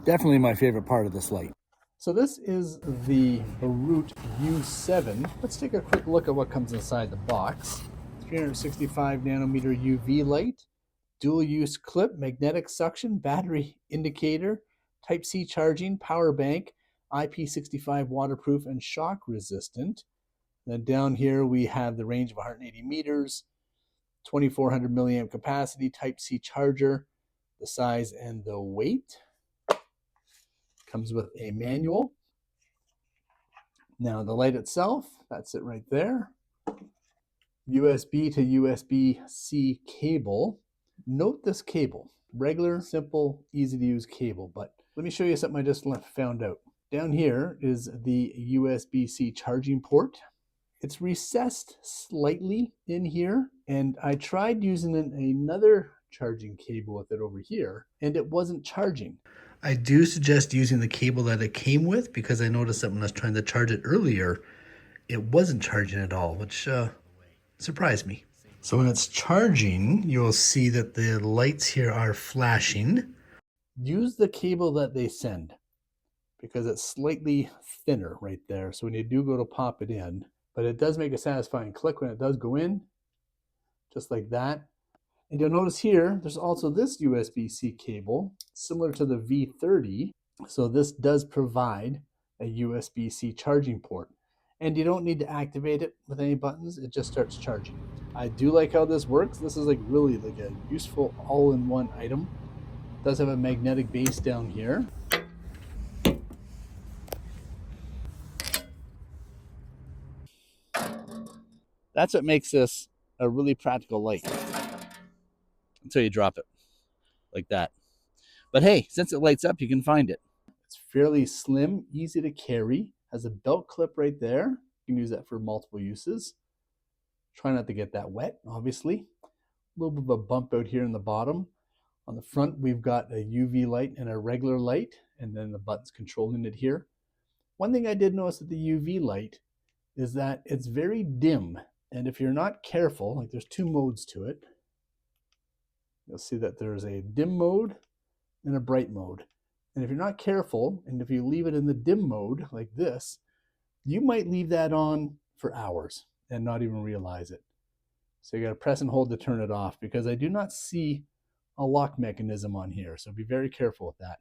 Definitely my favorite part of this light. So this is the Boruit U7. Let's take a quick look at what comes inside the box. 365 nanometer UV light, dual use clip, magnetic suction, battery indicator, Type-C charging, power bank, IP65 waterproof and shock resistant. Then down here we have the range of 180 meters, 2400 milliamp capacity, Type-C charger, the size and the weight. Comes with a manual. Now the light itself, that's it right there. USB to USB-C cable. Note this cable. Regular, simple, easy to use cable, but let me show you something I just found out. Down here is the USB-C charging port. It's recessed slightly in here, and I tried using another charging cable with it over here, and it wasn't charging. I do suggest using the cable that it came with because I noticed that when I was trying to charge it earlier, it wasn't charging at all, which surprised me. So when it's charging, you'll see that the lights here are flashing. Use the cable that they send because it's slightly thinner right there. So when you do go to pop it in, but it does make a satisfying click when it does go in, just like that. And you'll notice here, there's also this USB-C cable, similar to the V30. So this does provide a USB-C charging port. And you don't need to activate it with any buttons, it just starts charging. I do like how this works. This is really like a useful all-in-one item. It does have a magnetic base down here. That's what makes this a really practical light. Until you drop it like that. But hey, since it lights up, you can find it. It's fairly slim, easy to carry, has a belt clip right there. You can use that for multiple uses. Try not to get that wet, obviously. A little bit of a bump out here in the bottom. On the front, we've got a UV light and a regular light, and then the buttons controlling it here. One thing I did notice with the UV light is that it's very dim, and if you're not careful, like there's two modes to it. You'll see that there's a dim mode and a bright mode. And if you're not careful, and if you leave it in the dim mode like this, you might leave that on for hours and not even realize it. So you got to press and hold to turn it off because I do not see a lock mechanism on here. So be very careful with that.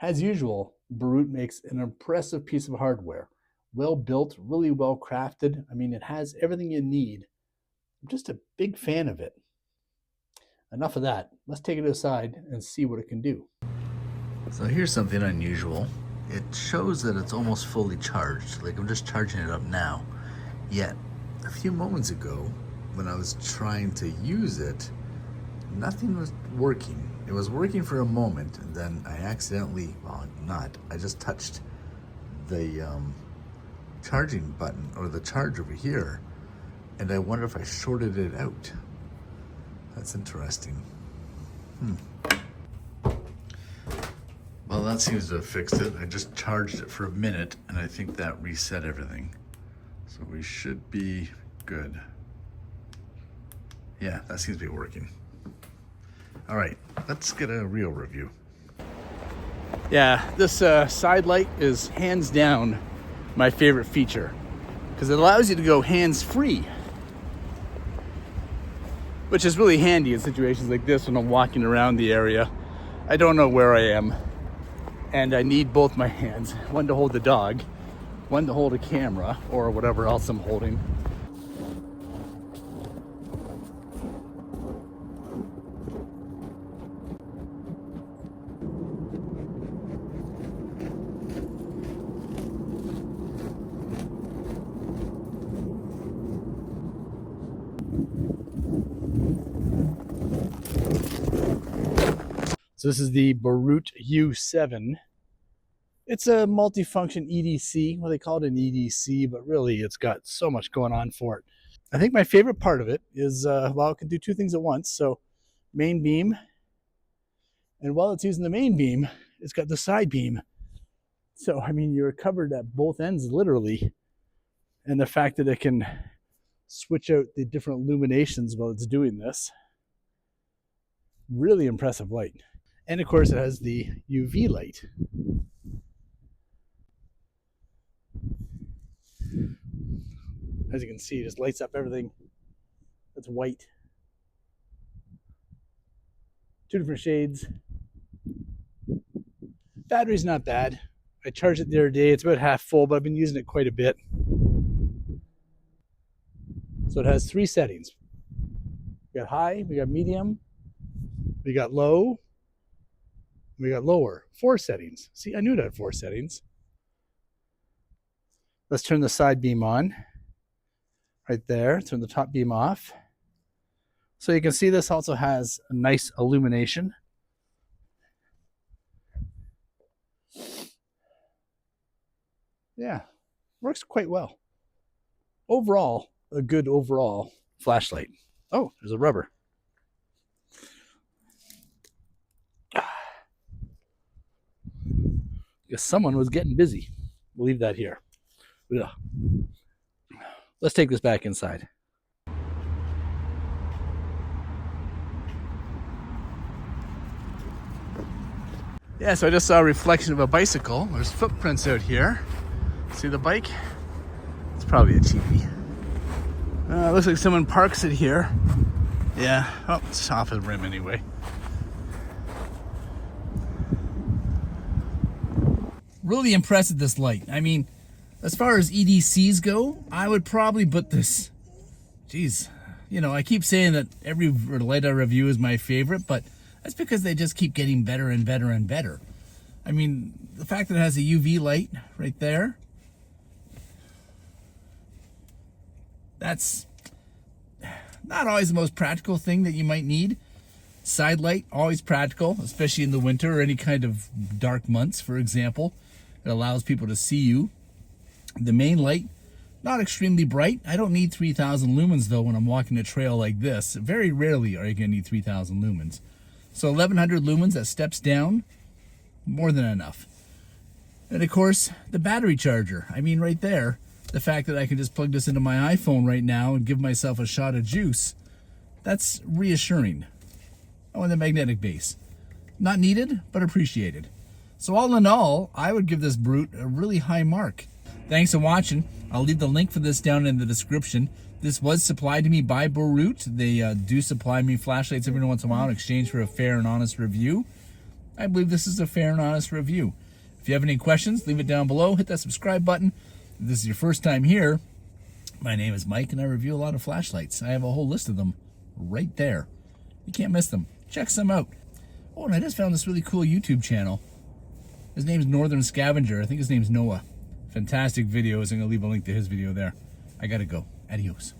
As usual, Boruit makes an impressive piece of hardware. Well built, really well crafted. I mean, it has everything you need. I'm just a big fan of it. Enough of that. Let's take it aside and see what it can do. So here's something unusual. It shows that it's almost fully charged, like I'm just charging it up now. Yet, a few moments ago, when I was trying to use it, nothing was working. It was working for a moment, and then I accidentally, I just touched the charging button, or the charge over here, and I wonder if I shorted it out. That's interesting. Well, that seems to have fixed it. I just charged it for a minute, and I think that reset everything. So we should be good. Yeah, that seems to be working. All right, let's get a real review. Yeah, this side light is hands down my favorite feature because it allows you to go hands-free, which is really handy in situations like this when I'm walking around the area. I don't know where I am, and I need both my hands, one to hold the dog, one to hold a camera or whatever else I'm holding. So this is the Boruit U7. It's a multifunction EDC. Well, they call it an EDC, but really it's got so much going on for it. I think my favorite part of it is, well, it can do two things at once. So main beam, and while it's using the main beam, it's got the side beam. So, I mean, you're covered at both ends, literally. And the fact that it can switch out the different illuminations while it's doing this, really impressive light. And of course, it has the UV light. As you can see, it just lights up everything that's white. 2 different shades. Battery's not bad. I charged it the other day. It's about half full, but I've been using it quite a bit. So it has 3 settings. We got high, we got medium, we got low, we got lower. 4 settings. See, I knew it had 4 settings. Let's turn the side beam on. Right there. Turn the top beam off. So you can see this also has a nice illumination. Yeah, works quite well. Overall, a good overall flashlight. Oh, there's a rubber. Guess someone was getting busy. We'll leave that here. Ugh. Let's take this back inside. Yeah, so I just saw a reflection of a bicycle. There's footprints out here. See the bike? It's probably a cheapie. Looks like someone parks it here. Yeah, oh, it's off the rim anyway. Really impressed with this light. I mean, as far as EDCs go, I would probably put this, geez, you know, I keep saying that every light I review is my favorite, but that's because they just keep getting better and better and better. I mean, the fact that it has a UV light right there, that's not always the most practical thing that you might need. Side light, always practical, especially in the winter or any kind of dark months, for example. It allows people to see you. The main light, not extremely bright. I don't need 3,000 lumens though when I'm walking a trail like this. Very rarely are you going to need 3,000 lumens. So 1,100 lumens, that steps down, more than enough. And of course, the battery charger. I mean, right there, the fact that I can just plug this into my iPhone right now and give myself a shot of juice, that's reassuring. Oh, and the magnetic base. Not needed, but appreciated. So all in all, I would give this Boruit a really high mark. Thanks for watching. I'll leave the link for this down in the description. This was supplied to me by Boruit. They do supply me flashlights every once in a while in exchange for a fair and honest review. I believe this is a fair and honest review. If you have any questions, leave it down below. Hit that subscribe button. If this is your first time here, my name is Mike and I review a lot of flashlights. I have a whole list of them right there. You can't miss them. Check some out. Oh, and I just found this really cool YouTube channel. His name's Northern Scavenger. I think his name's Noah. Fantastic videos. I'm going to leave a link to his video there. I got to go. Adios.